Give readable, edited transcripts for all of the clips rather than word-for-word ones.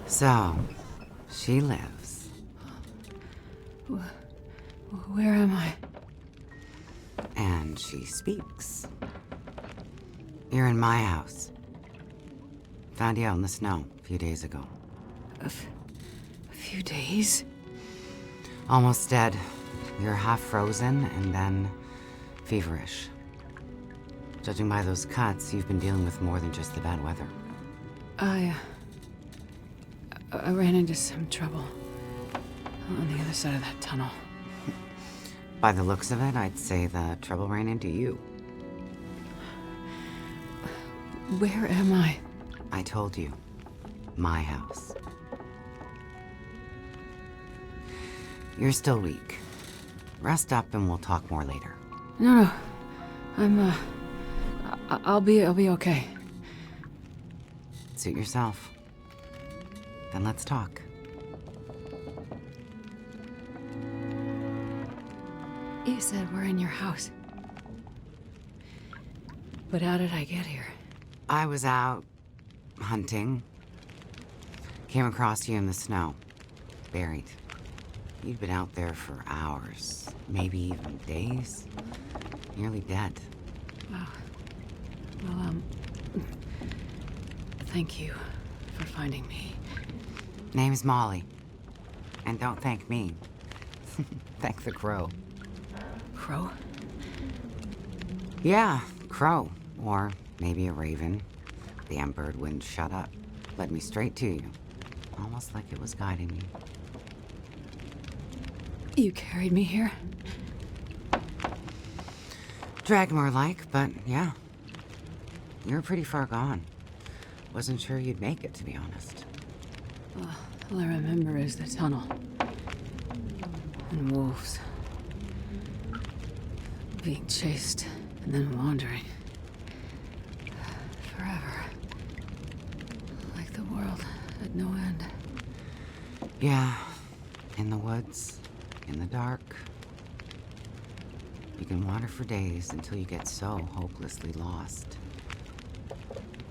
So, she lives. Where am I? And she speaks. You're in my house. Found you out in the snow a few days ago. A few days? Almost dead. You're half frozen and then feverish. Judging by those cuts, you've been dealing with more than just the bad weather. I ran into some trouble on the other side of that tunnel. By the looks of it, I'd say the trouble ran into you. Where am I? I told you. My house. You're still weak. Rest up and we'll talk more later. No. I'll be okay. Suit yourself. Then let's talk. You said we're in your house. But how did I get here? I was out hunting. Came across you in the snow. Buried. You'd been out there for hours, maybe even days. Nearly dead. Wow. Well, thank you for finding me. Name's Molly. And don't thank me. Thank the crow. Crow? Yeah, crow. Or maybe a raven. The bird wouldn't shut up. Led me straight to you. Almost like it was guiding me. You carried me here? Dragged more like, but yeah. You were pretty far gone. Wasn't sure you'd make it, to be honest. All I remember is the tunnel. And wolves. Being chased, and then wandering. Forever. Like the world had no end. Yeah, in the woods, in the dark. You can wander for days until you get so hopelessly lost.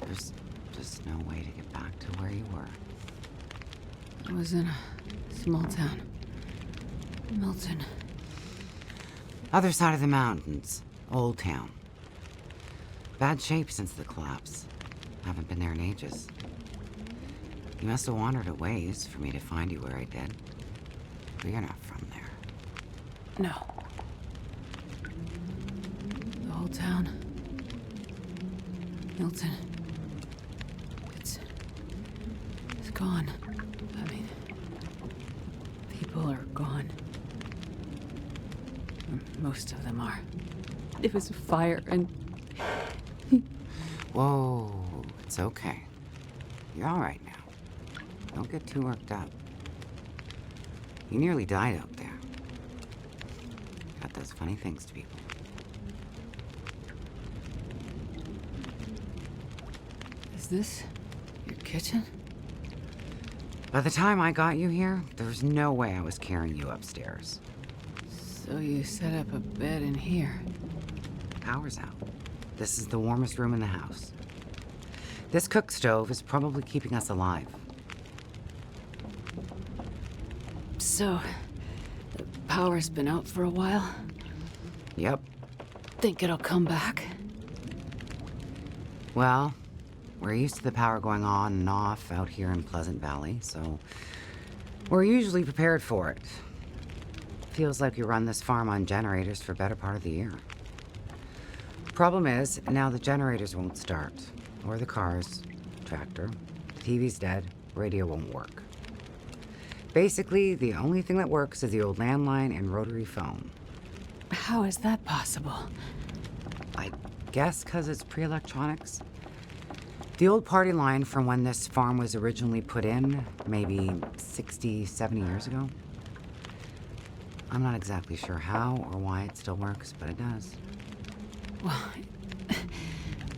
There's just no way to get back to where you were. I was in a small town. Milton. Other side of the mountains, Old Town. Bad shape since the collapse. Haven't been there in ages. You must have wandered a ways for me to find you where I did. But you're not from there. No. The whole town. Milton. It's gone. I mean, people are gone. Most of them are. It was a fire and... Whoa, it's okay. You're all right now. Don't get too worked up. You nearly died out there. God does funny things to people. Is this your kitchen? By the time I got you here, there was no way I was carrying you upstairs. So you set up a bed in here. Power's out. This is the warmest room in the house. This cook stove is probably keeping us alive. So, the power's been out for a while? Yep. Think it'll come back? Well, we're used to the power going on and off out here in Pleasant Valley, so we're usually prepared for it. Feels like we run this farm on generators for a better part of the year. Problem is, now the generators won't start. Or the cars, tractor. The TV's dead, radio won't work. Basically, the only thing that works is the old landline and rotary phone. How is that possible? I guess because it's pre-electronics. The old party line from when this farm was originally put in, maybe 60, 70 years ago. I'm not exactly sure how or why it still works, but it does. Well,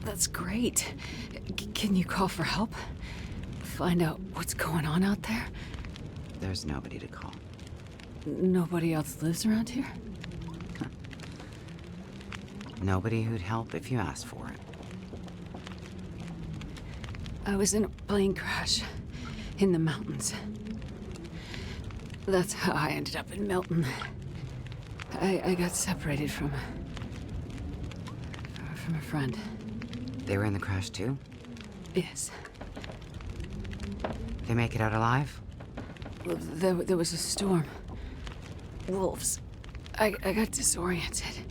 that's great. Can you call for help? Find out what's going on out there? There's nobody to call. Nobody else lives around here? Nobody who'd help if you asked for it. I was in a plane crash in the mountains. That's how I ended up in Milton. I got separated from a friend. They were in the crash too? Yes. They make it out alive? Well, there was a storm. Wolves. I got disoriented.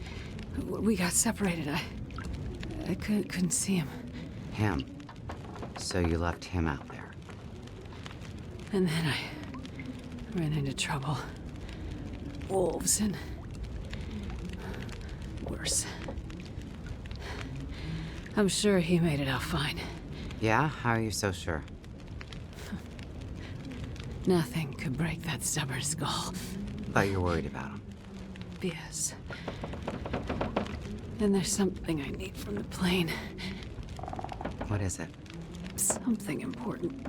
We got separated. I couldn't see him. Him. So you left him out there. And then I ran into trouble. Wolves and worse. I'm sure he made it out fine. Yeah? How are you so sure? Nothing could break that stubborn skull. But you're worried about him. Yes. And there's something I need from the plane. What is it? Something important.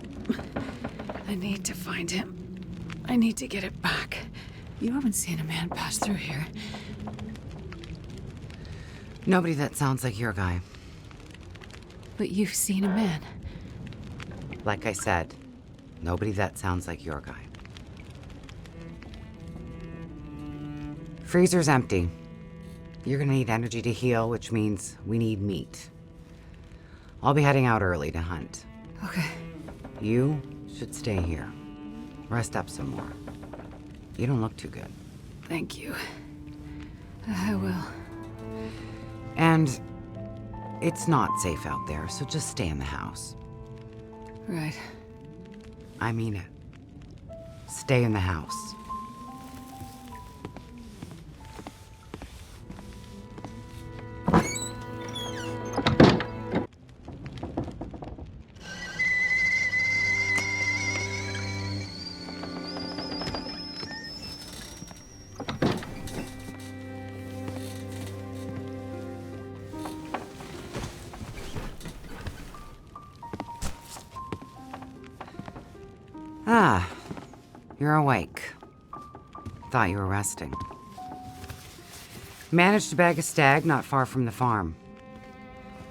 I need to find him. I need to get it back. You haven't seen a man pass through here. Nobody that sounds like your guy. But you've seen a man. Like I said, nobody that sounds like your guy. Freezer's empty. You're gonna need energy to heal, which means we need meat. I'll be heading out early to hunt. Okay. You should stay here. Rest up some more. You don't look too good. Thank you. I will. And it's not safe out there, so just stay in the house. Right. I mean it. Stay in the house. Ah, you're awake. Thought you were resting. Managed to bag a stag not far from the farm.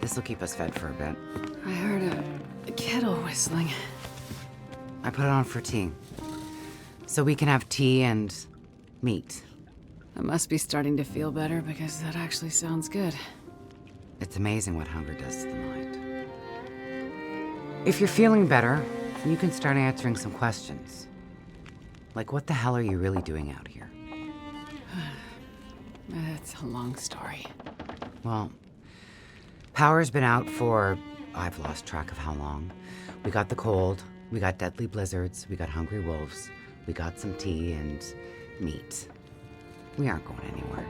This'll keep us fed for a bit. I heard a kettle whistling. I put it on for tea. So we can have tea and meat. I must be starting to feel better because that actually sounds good. It's amazing what hunger does to the mind. If you're feeling better, you can start answering some questions. Like, what the hell are you really doing out here? It's a long story. Well, power's been out for, I've lost track of how long. We got the cold, we got deadly blizzards, we got hungry wolves, we got some tea and meat. We aren't going anywhere.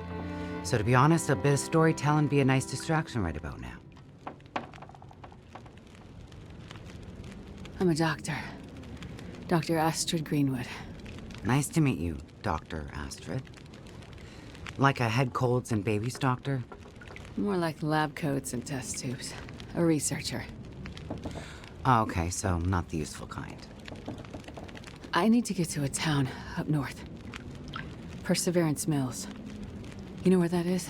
So to be honest, a bit of storytelling be a nice distraction right about now. I'm a doctor. Dr. Astrid Greenwood. Nice to meet you, Dr. Astrid. Like a head colds and babies doctor? More like lab coats and test tubes. A researcher. Oh, okay, so not the useful kind. I need to get to a town up north. Perseverance Mills. You know where that is?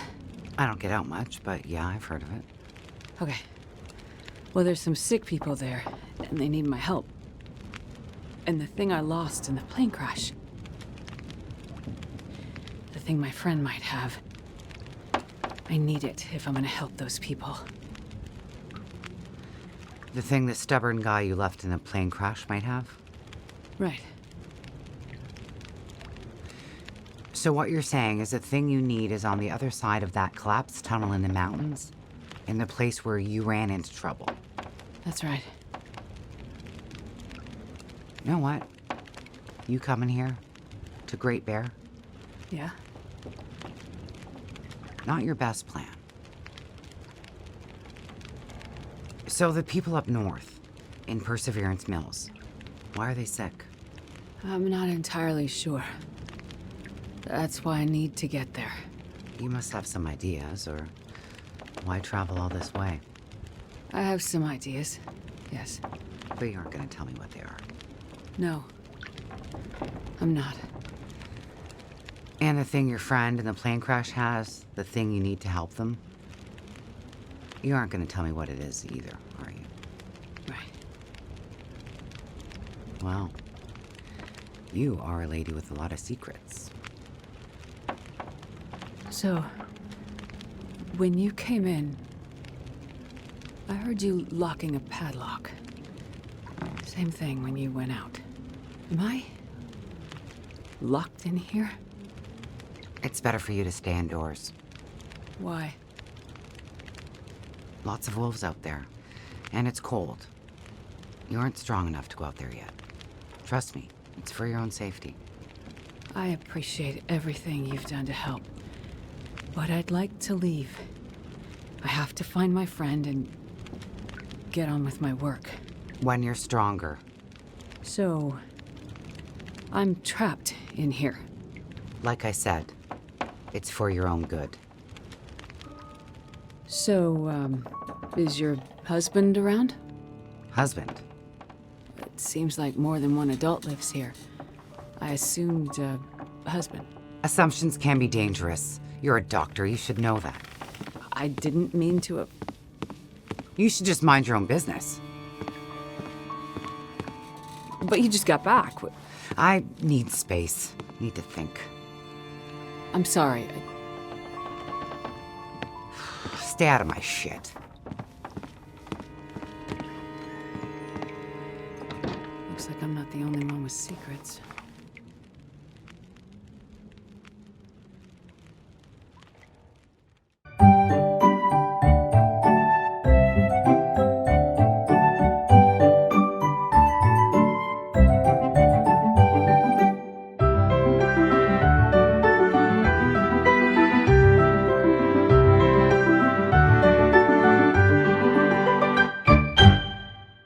I don't get out much, but yeah, I've heard of it. Okay. Well, there's some sick people there, and they need my help. And the thing I lost in the plane crash. The thing my friend might have. I need it if I'm gonna help those people. The thing the stubborn guy you left in the plane crash might have? Right. So what you're saying is the thing you need is on the other side of that collapsed tunnel in the mountains? In the place where you ran into trouble? That's right. You know what? You coming here? To Great Bear? Yeah? Not your best plan. So the people up north, in Perseverance Mills, why are they sick? I'm not entirely sure. That's why I need to get there. You must have some ideas, or why travel all this way? I have some ideas, yes. But you aren't going to tell me what they are. No. I'm not. And the thing your friend in the plane crash has, the thing you need to help them? You aren't going to tell me what it is either, are you? Right. Well, you are a lady with a lot of secrets. So, when you came in, I heard you locking a padlock. Same thing when you went out. Am I locked in here? It's better for you to stay indoors. Why? Lots of wolves out there, and it's cold. You aren't strong enough to go out there yet. Trust me, it's for your own safety. I appreciate everything you've done to help. But I'd like to leave. I have to find my friend and get on with my work. When you're stronger. So, I'm trapped in here. Like I said, it's for your own good. So, is your husband around? Husband? It seems like more than one adult lives here. I assumed, husband. Assumptions can be dangerous. You're a doctor, you should know that. I didn't mean to. You should just mind your own business. But you just got back. I need space. Need to think. I'm sorry. Stay out of my shit. Looks like I'm not the only one with secrets.